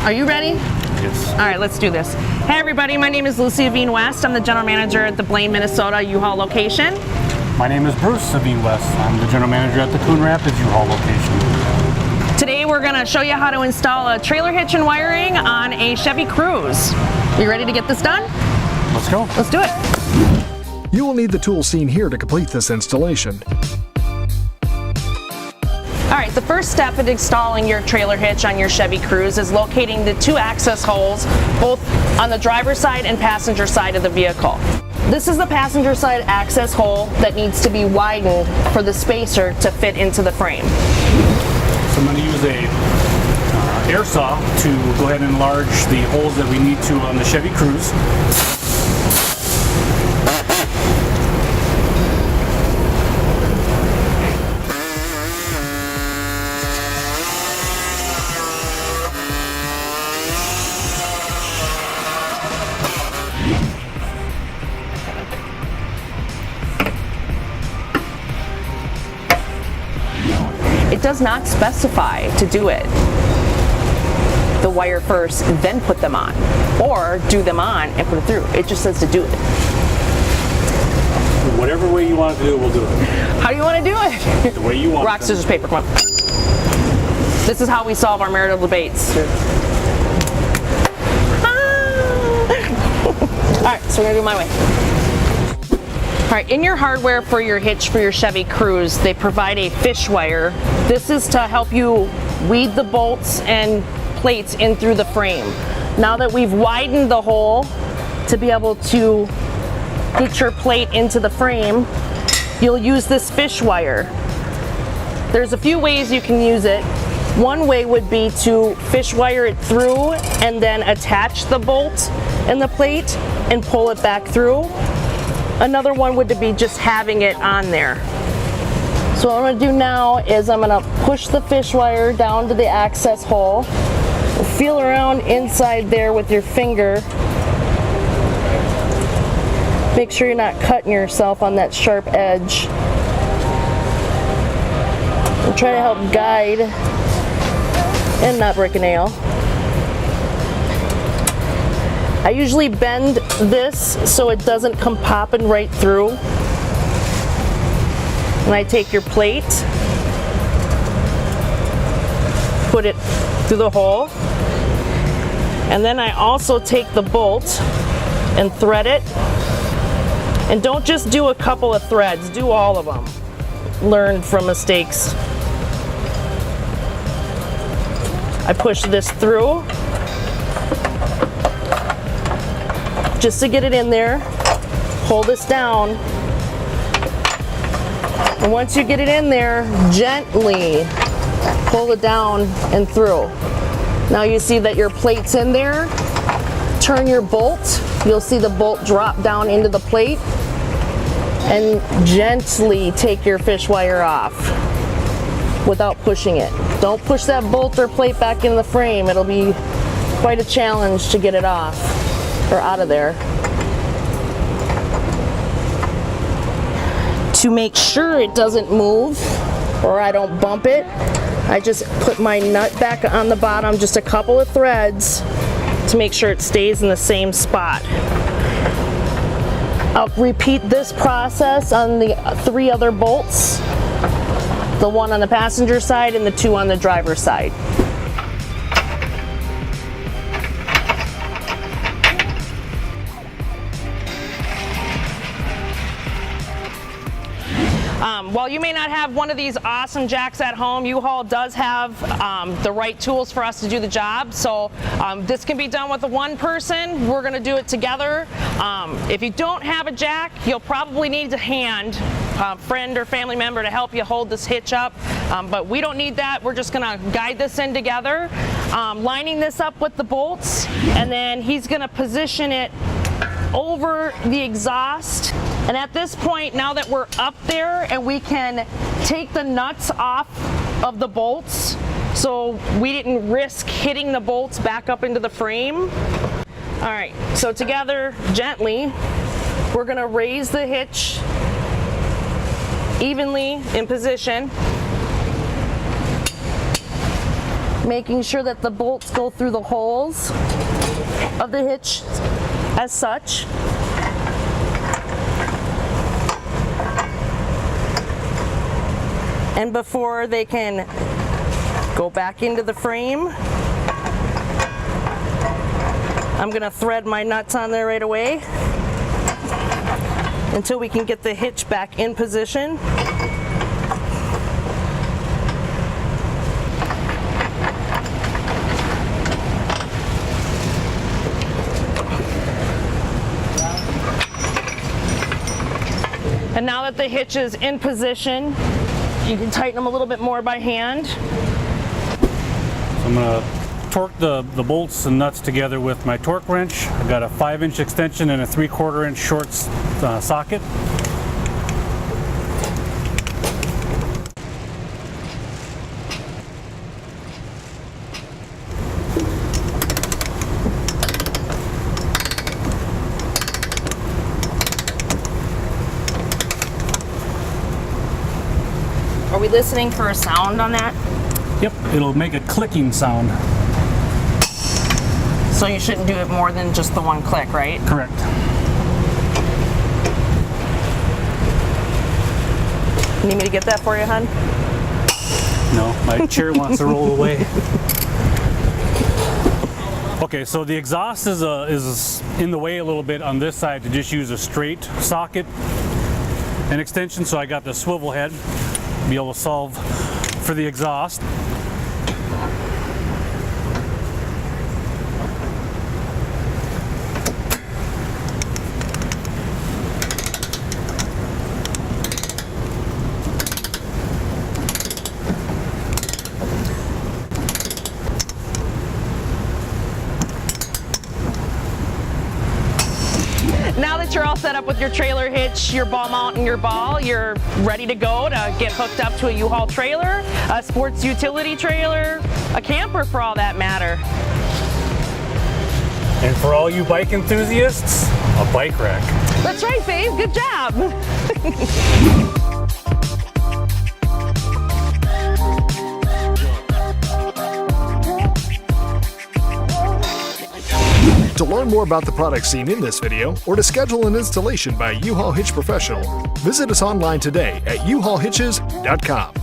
Are you ready? Yes. All right, let's do this. Hey everybody, my name is Lucy Avine West. I'm the general manager at the Blaine, Minnesota U-Haul location. My name is Bruce Avine West. I'm the general manager at the Coon Rapids U-Haul location. Today we're going to show you how to install a trailer hitch and wiring on a Chevy Cruze. You ready to get this done? Let's go. Let's do it. You will need the tools seen here to complete this installation. All right, the first step in installing your trailer hitch on your Chevy Cruze is locating the two access holes, both on the driver's side and passenger side of the vehicle. This is the passenger side access hole that needs to be widened for the spacer to fit into the frame. So I'm going to use a air saw to go ahead and enlarge the holes that we need to on the Chevy Cruze. It does not specify to do it the wire first, then put them on, or do them on and put it through. It just says to do it. Whatever way you want to do it, we'll do it. How do you want to do it? The way you want. Rock, scissors, paper, come on. This is how we solve our marital debates. All right, so we're gonna do it my way. All right, in your hardware for your hitch for your Chevy Cruze, they provide a fish wire. This is to help you weed the bolts and plates in through the frame. Now that we've widened the hole to be able to get your plate into the frame, you'll use this fish wire. There's a few ways you can use it. One way would be to fish wire it through and then attach the bolt and the plate and pull it back through. Another one would be just having it on there. So what I'm gonna do now is I'm gonna push the fish wire down to the access hole. Feel around inside there with your finger. Make sure you're not cutting yourself on that sharp edge. And try to help guide and not break a nail. I usually bend this so it doesn't come popping right through. And I take your plate, put it through the hole, and then I also take the bolt and thread it. And don't just do a couple of threads, do all of them. Learn from mistakes. I push this through just to get it in there. Hold this down. And once you get it in there, gently pull it down and through. Now you see that your plate's in there. Turn your bolt. You'll see the bolt drop down into the plate. And gently take your fish wire off without pushing it. Don't push that bolt or plate back in the frame. It'll be quite a challenge to get it off or out of there. To make sure it doesn't move or I don't bump it, I just put my nut back on the bottom, just a couple of threads to make sure it stays in the same spot. I'll repeat this process on the 3 other bolts, the one on the passenger side and the 2 on the driver's side. While you may not have one of these awesome jacks at home, U-Haul does have the right tools for us to do the job. So this can be done with one person. We're going to do it together. If you don't have a jack, you'll probably need a hand, friend or family member to help you hold this hitch up. But we don't need that. We're just going to guide this in together, lining this up with the bolts, and then he's going to position it over the exhaust. And at this point, now that we're up there and we can take the nuts off of the bolts so we didn't risk hitting the bolts back up into the frame. All right, so together, gently, we're gonna raise the hitch evenly in position. making sure that the bolts go through the holes of the hitch as such. And before they can go back into the frame, I'm going to thread my nuts on there right away until we can get the hitch back in position. And now that the hitch is in position, you can tighten them a little bit more by hand. So I'm going to torque the bolts and nuts together with my torque wrench. I've got a 5-inch extension and a 3/4 inch short socket. Are we listening for a sound on that? Yep, it'll make a clicking sound. So you shouldn't do it more than just the one click, right? Correct. Need me to get that for you, hon? No, my chair wants to roll away. Okay, so the exhaust is in the way a little bit on this side to just use a straight socket and extension, so I got the swivel head to be able to solve for the exhaust. Now that you're all set up with your trailer hitch, your ball mount, and your ball, you're ready to go to get hooked up to a U-Haul trailer, a sports utility trailer, a camper for all that matter. And for all you bike enthusiasts, a bike rack. That's right, babe. Good job. To learn more about the products seen in this video, or to schedule an installation by U-Haul Hitch Professional, visit us online today at uhaulhitches.com.